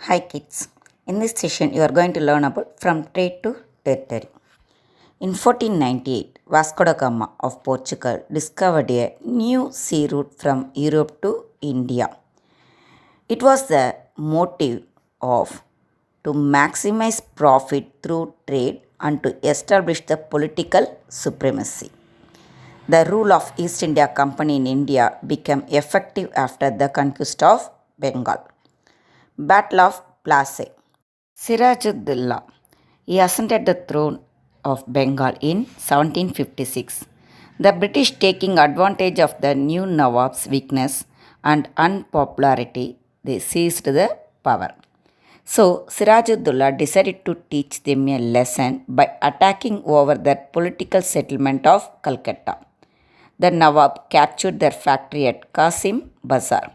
Hi kids. In this session you are going to learn about from trade to territory. In 1498, Vasco da Gama of Portugal discovered a new sea route from Europe to India. It was the motive of to maximize profit through trade and to establish the political supremacy. The rule of East India Company in India became effective after the conquest of Bengal. Battle of Plassey. Sirajuddaulah. He ascended the throne of Bengal in 1756. The British, taking advantage of the new Nawab's weakness and unpopularity, they seized the power. So Sirajuddaulah decided to teach them a lesson by attacking over their political settlement of Calcutta. The Nawab captured their factory at Qasim Bazar.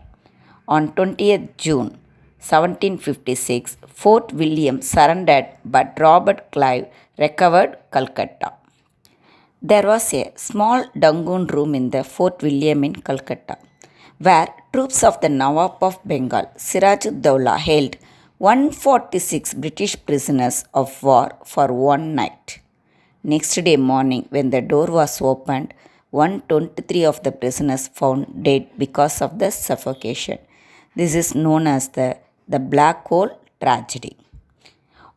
On 20th June 1756, Fort William surrendered, but Robert Clive recovered Calcutta. There was a small Dangoon room in the Fort William in Calcutta, where troops of the Nawab of Bengal, Sirajuddaulah, held 146 British prisoners of war for one night. Next day morning, when the door was opened, 123 of the prisoners found dead because of the suffocation. This is known as the Black Hole Tragedy.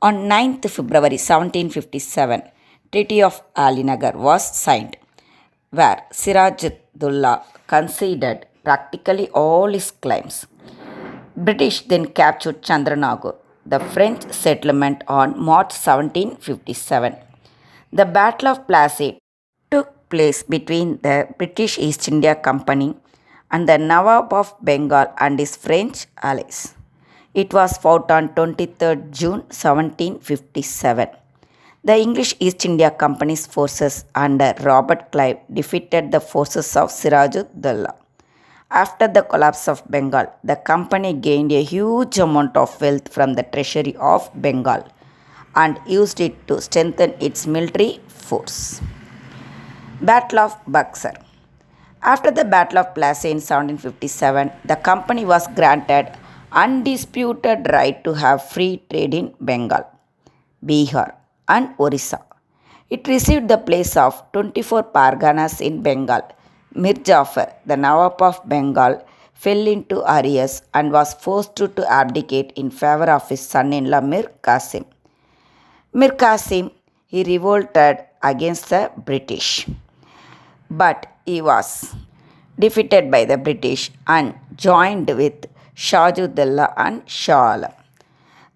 On 9th February 1757, Treaty of Alinagar was signed, where Sirajuddaulah conceded practically all his claims. British then captured Chandranagore, the French settlement, on March 1757. The Battle of Plassey took place between the British East India Company and the Nawab of Bengal and his French allies. It was fought on 23rd June 1757. The English East India Company's forces under Robert Clive defeated the forces of Sirajuddaulah. After the collapse of Bengal, the company gained a huge amount of wealth from the treasury of Bengal and used it to strengthen its military force. Battle of Buxar. After the Battle of Plassey in 1757, the company was granted undisputed right to have free trade in Bengal, Bihar, and Orissa. It received the place of 24 Parganas in Bengal. Mir Jafar, the Nawab of Bengal, fell into arrears and was forced to abdicate in favor of his son-in-law Mir Qasim. Mir Qasim, he revolted against the British, but he was defeated by the British and joined with Sirajuddaulah and Shah Alam.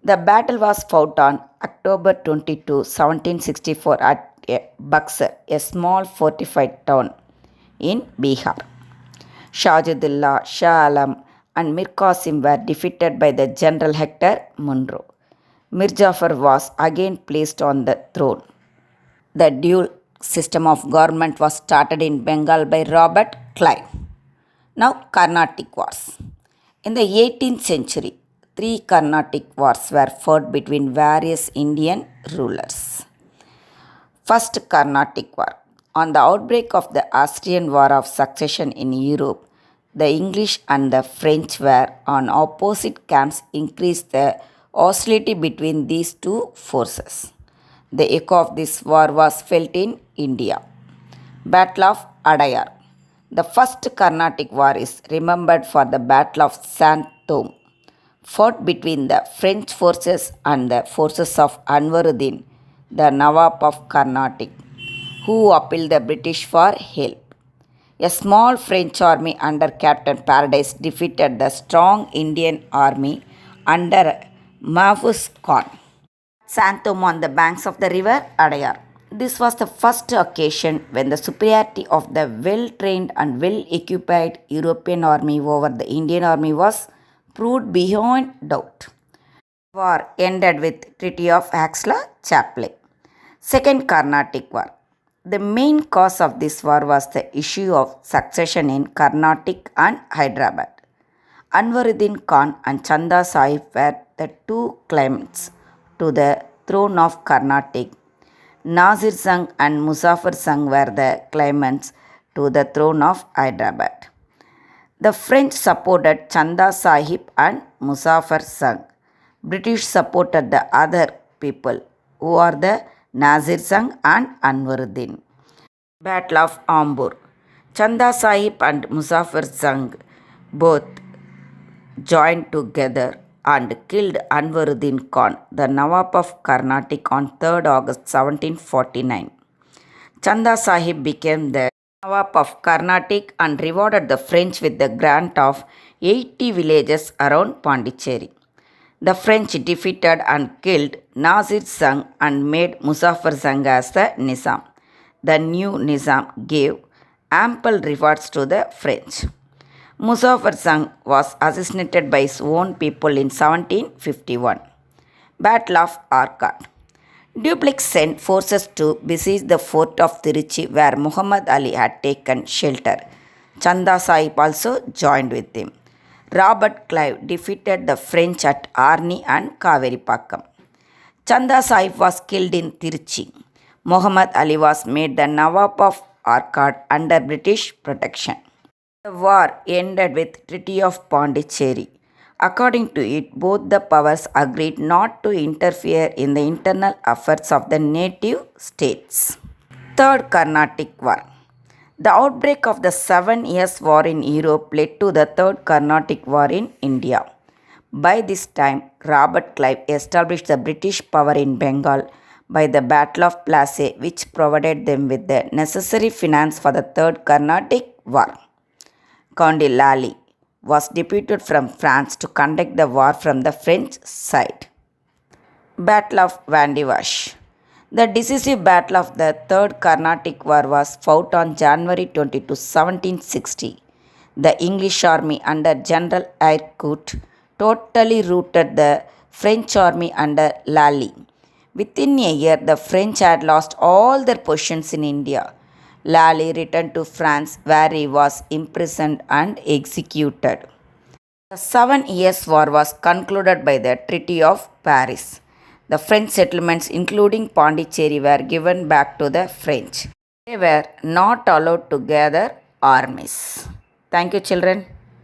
The battle was fought on October 22, 1764 at Buxar, a small fortified town in Bihar. Sirajuddaulah, Shah Alam, and Mir Qasim were defeated by the General Hector Munro. Mir Jafar was again placed on the throne. The dual system of government was started in Bengal by Robert Clive. Now, Carnatic Wars. In the 18th century, 3 Carnatic Wars were fought between various Indian rulers. First Carnatic War. On the outbreak of the Austrian War of Succession in Europe, the English and the French were on opposite camps, increased the hostility between these two forces. The echo of this war was felt in India. Battle of Adayar. The first Carnatic War is remembered for the Battle of Saint-Thome, fought between the French forces and the forces of Anwaruddin, the Nawab of Carnatic, who appealed the British for help. A small French army under Captain Paradis defeated the strong Indian army under Mahfuz Khan. Saint-Thome on the banks of the river Adayar. This was the first occasion when the superiority of the well-trained and well-equipped European army over the Indian army was proved beyond doubt. The war ended with Treaty of Aix-la-Chapelle. Second Carnatic War. The main cause of this war was the issue of succession in Carnatic and Hyderabad. Anwaruddin Khan and Chanda Sahib were the two claimants to the throne of Carnatic. Nazir Jung and Muzaffar Jung were the claimants to the throne of Hyderabad. The French supported Chanda Sahib and Muzaffar Jung. British supported the other people who are the Nazir Sangh and Anwaruddin. Battle of Ambur. Chanda Sahib and Muzaffar Jang both joined together and killed Anwaruddin Khan, the Nawab of Carnatic, on 3rd August 1749. Chanda Sahib became the Nawab of Carnatic and rewarded the French with the grant of 80 villages around Pondicherry. The French defeated and killed Nazir Sangh and made Muzaffar Jang as the Nizam. The new Nizam gave ample rewards to the French. Muzaffar Jang was assassinated by his own people in 1751. Battle of Arcot. Dupleix sent forces to besiege the fort of Tiruchi where Muhammad Ali had taken shelter. Chanda Sahib also joined with him. Robert Clive defeated the French at Arni and Kaveripakkam. Chanda Sahib was killed in Tiruchi. Muhammad Ali was made the Nawab of Arcot under British protection. The war ended with Treaty of Pondicherry. According to it, both the powers agreed not to interfere in the internal affairs of the native states. Third Carnatic War. The outbreak of the 7 Years' War in Europe led to the Third Carnatic War in India. By this time, Robert Clive established the British power in Bengal by the Battle of Plassey, which provided them with the necessary finance for the Third Carnatic War. Conde Lally was deputed from France to conduct the war from the French side. Battle of Vandivash. The decisive battle of the Third Carnatic War was fought on January 22, 1760. The English army under General Harcourt totally routed the French army under Lally. Within a year, the French had lost all their possessions in India. Lally returned to France where he was imprisoned and executed. The 7 Years' War was concluded by the Treaty of Paris. The French settlements, including Pondicherry, were given back to the French. They were not allowed to gather armies. Thank you, children.